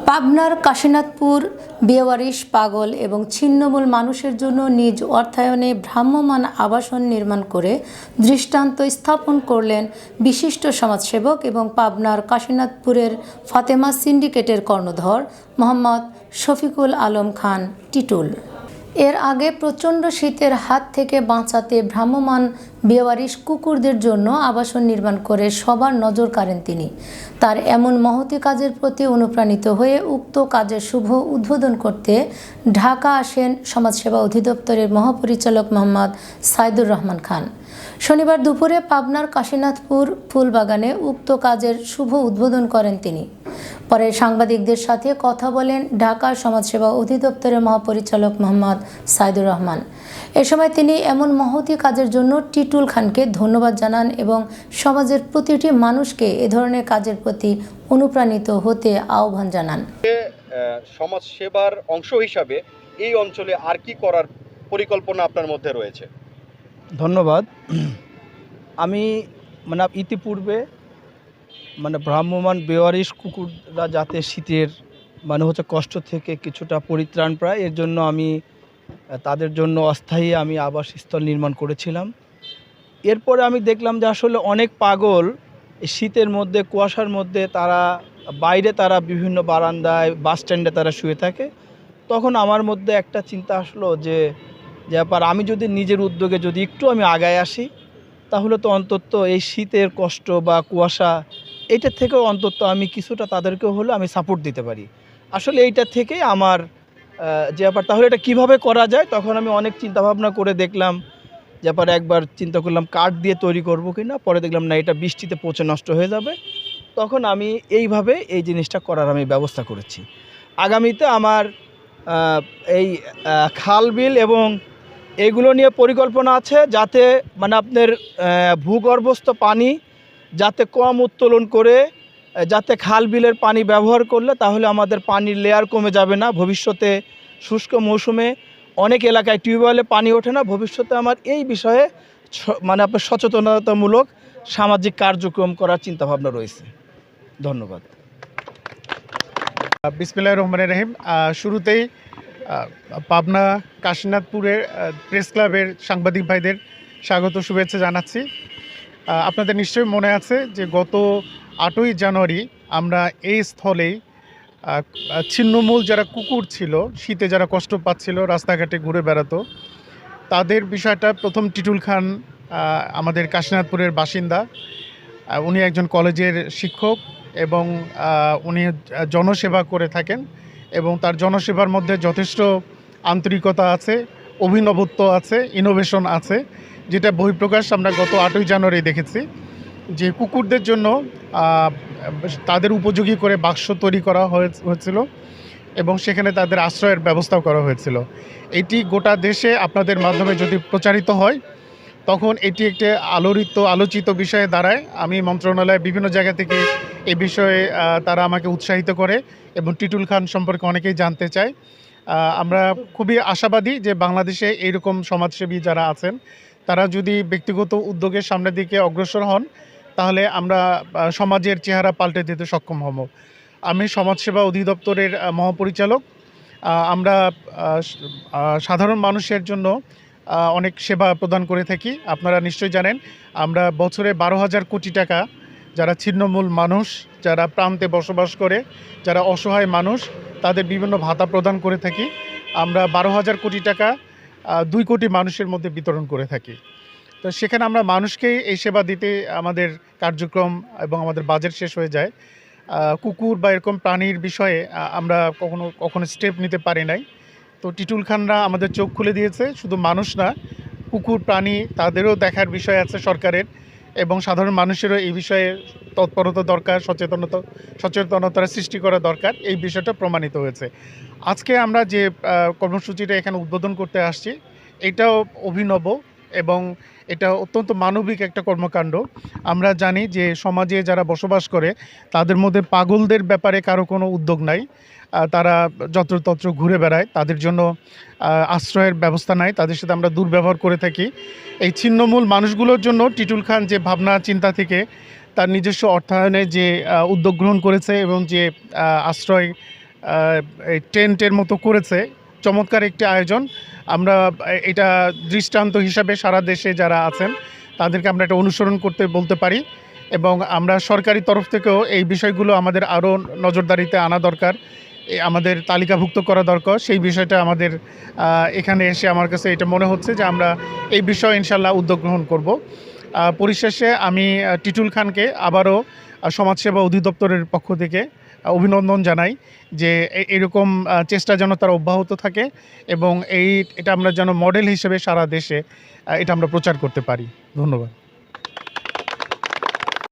পাবনার কাশীনাথপুর বেওয়ারিশ পাগল এবং ছিন্নমূল মানুষের জন্য নিজ অর্থায়নে ভ্রাম্যমাণ আবাসন নির্মাণ করে দৃষ্টান্ত স্থাপন করলেন বিশিষ্ট সমাজসেবক এবং পাবনার কাশীনাথপুরের ফাতেমা সিন্ডিকেটের কর্ণধর মোহাম্মদ শফিকুল আলম খান টিটুল। এর আগে প্রচণ্ড শীতের হাত থেকে বাঁচাতে ভ্রাম্যমাণ বেওয়ারিশ কুকুরদের জন্য আবাসন নির্মাণ করে সবার নজর কাড়েন তিনি। তার এমন মহতী কাজের প্রতি অনুপ্রাণিত হয়ে উক্ত কাজের শুভ উদ্বোধন করতে ঢাকা আসেন সমাজসেবা অধিদপ্তরের মহাপরিচালক মোহাম্মদ সাইদুর রহমান খান। শনিবার দুপুরে পাবনার কাশীনাথপুর ফুলবাগানে উক্ত কাজের শুভ উদ্বোধন করেন তিনি। পরে সাংবাদিকদের সাথে কথা বলেন ঢাকা সমাজসেবা অধিদপ্তরের মহাপরিচালক মোহাম্মদ সাইদুর রহমান। এ সময় তিনি এমন মহতী কাজের জন্য টিটুল খানকে ধন্যবাদ জানান এবং সমাজের প্রতিটি মানুষকে এ ধরনের কাজের প্রতি অনুপ্রাণিত হতে আহ্বান জানান। সমাজ সেবার অংশ হিসাবে এই অঞ্চলে আর কি করার পরিকল্পনা আপনার মধ্যে রয়েছে? ধন্যবাদ। আমি ইতিপূর্বে ভ্রাম্যমাণ বেওয়ারিশ কুকুররা যাতে শীতের কষ্ট থেকে কিছুটা পরিত্রাণ পায়, এর জন্য আমি তাদের জন্য অস্থায়ী আবাসস্থল নির্মাণ করেছিলাম। এরপরে আমি দেখলাম যে আসলে অনেক পাগল শীতের মধ্যে কুয়াশার মধ্যে তারা বিভিন্ন বারান্দায় বাস স্ট্যান্ডে তারা শুয়ে থাকে। তখন আমার মধ্যে একটা চিন্তা আসলো যে ব্যাপার, আমি যদি নিজের উদ্যোগে যদি একটু আগায় আসি, তাহলে তো অন্তত এই শীতের কষ্ট বা কুয়াশা এইটার থেকেও অন্তত আমি কিছুটা তাদেরকেও হলে আমি সাপোর্ট দিতে পারি। আসলে এইটা থেকেই আমার যে ব্যাপার, তাহলে এটা কিভাবে করা যায়, তখন আমি অনেক চিন্তাভাবনা করে দেখলাম যে ব্যাপার, একবার চিন্তা করলাম কাঠ দিয়ে তৈরি করবো কিনা, পরে দেখলাম না, এটা বৃষ্টিতে পচে নষ্ট হয়ে যাবে। তখন আমি এইভাবে এই জিনিসটা করার আমি ব্যবস্থা করেছি। আগামীতে আমার এই খাল বিল এবং এগুলো নিয়ে পরিকল্পনা আছে, যাতে আপনার ভূগর্ভস্থ পানি যাতে কম উত্তোলন করে, যাতে খাল বিলের পানি ব্যবহার করলে তাহলে আমাদের পানির লেয়ার কমে যাবে না। ভবিষ্যতে শুষ্ক মৌসুমে অনেক এলাকায় টিউবওয়েলে পানি ওঠে না। ভবিষ্যতে আমার এই বিষয়ে আপনার সচেতনতামূলক সামাজিক কার্যক্রম করার চিন্তাভাবনা রয়েছে। ধন্যবাদ। বিসমিল্লাহির রহমানির রহিম। শুরুতেই পাবনা কাশীনাথপুরের প্রেস ক্লাবের সাংবাদিক ভাইদের স্বাগত শুভেচ্ছা জানাচ্ছি। আপনাদের নিশ্চয়ই মনে আছে যে গত 8ই জানুয়ারি আমরা এই স্থলেই ছিন্নমূল যারা কুকুর ছিল, শীতে যারা কষ্ট পাচ্ছিল, রাস্তাঘাটে ঘুরে বেড়াতো, তাদের বিষয়টা প্রথম টিটুল খান, আমাদের কাশীনাথপুরের বাসিন্দা, উনি একজন কলেজের শিক্ষক এবং উনি জনসেবা করে থাকেন এবং তার জনসেবার মধ্যে যথেষ্ট আন্তরিকতা আছে, অভিনবত্ব আছে, ইনোভেশন আছে, যেটা বহিঃপ্রকাশ আমরা গত 8ই জানুয়ারি দেখেছি। যে কুকুরদের জন্য তাদের উপযোগী করে বাক্স তৈরি করা হয়েছিল এবং সেখানে তাদের আশ্রয়ের ব্যবস্থাও করা হয়েছিল। এটি গোটা দেশে আপনাদের মাধ্যমে যদি প্রচারিত হয়, তখন এটি একটি আলোচিত বিষয়ে দাঁড়ায়। আমি মন্ত্রণালয়ে বিভিন্ন জায়গা থেকে এই বিষয়ে তারা আমাকে উৎসাহিত করে এবং টিটুল খান সম্পর্কে অনেকেই জানতে চায়। আমরা খুবই আশাবাদী যে বাংলাদেশে এইরকম সমাজসেবী যারা আছেন, তারা যদি ব্যক্তিগত উদ্যোগের সামনের দিকে অগ্রসর হন, তাহলে আমরা সমাজের চেহারা পাল্টে দিতে সক্ষম হব। আমি সমাজসেবা অধিদপ্তরের মহাপরিচালক। আমরা সাধারণ মানুষের জন্য অনেক সেবা প্রদান করে থাকি। আপনারা নিশ্চয়ই জানেন, আমরা বছরে 12,000 কোটি টাকা যারা ছিন্নমূল মানুষ, যারা প্রান্তে বসবাস করে, যারা অসহায় মানুষ, তাদের বিভিন্ন ভাতা প্রদান করে থাকি। আমরা 12,000 কোটি টাকা 2 কোটি মানুষের মধ্যে বিতরণ করে থাকি। তো সেখানে আমরা মানুষকে এই সেবা দিতে আমাদের কার্যক্রম এবং আমাদের বাজেট শেষ হয়ে যায়। কুকুর বা এরকম প্রাণীর বিষয়ে আমরা কখনো স্টেপ নিতে পারি নাই। তো টিটুল খানরা আমাদের চোখ খুলে দিয়েছে। শুধু মানুষ না, কুকুর প্রাণী তাদেরও দেখার বিষয় আছে সরকারের, এবং সাধারণ মানুষেরও এই বিষয়ে তৎপরতা দরকার, সচেতনতার সৃষ্টি করা দরকার। এই বিষয়টা প্রমাণিত হয়েছে। আজকে আমরা যে কর্মসূচিটা এখানে উদ্বোধন করতে আসছি, এটাও অভিনব এবং এটা অত্যন্ত মানবিক একটা কর্মকাণ্ড। আমরা জানি যে সমাজে যারা বসবাস করে তাদের মধ্যে পাগলদের ব্যাপারে কারো কোনো উদ্যোগ নাই। তারা যত্রতত্র ঘুরে বেড়ায়, তাদের জন্য আশ্রয়ের ব্যবস্থা নাই, তাদের সাথে আমরা দুর্ব্যবহার করে থাকি। এই ছিন্নমূল মানুষগুলোর জন্য টিটুল খান যে ভাবনা চিন্তা থেকে তার নিজস্ব অর্থায়নে যে উদ্যোগ গ্রহণ করেছে এবং যে আশ্রয় এই টেন্টের মতো করেছে, চমৎকার একটি আয়োজন। আমরা এটা দৃষ্টান্ত হিসাবে সারা দেশে যারা আছেন তাদেরকে আমরা এটা অনুসরণ করতে বলতে পারি, এবং আমরা সরকারি তরফ থেকেও এই বিষয়গুলো আমাদের আরও নজরদারিতে আনা দরকার, আমাদের তালিকাভুক্ত করা দরকার। সেই বিষয়টা আমাদের এখানে এসে আমার কাছে এটা মনে হচ্ছে যে আমরা এই বিষয়ে ইনশাল্লাহ উদ্যোগ গ্রহণ করব। পরিশেষে আমি টিটুল খানকে আবারও সমাজসেবা অধিদপ্তরের পক্ষ থেকে অভিনন্দন জানাই যে এরকম চেষ্টা যেন তার অব্যাহত থাকে, এবং এটা আমরা যেন মডেল হিসেবে সারা দেশে এটা আমরা প্রচার করতে পারি। ধন্যবাদ।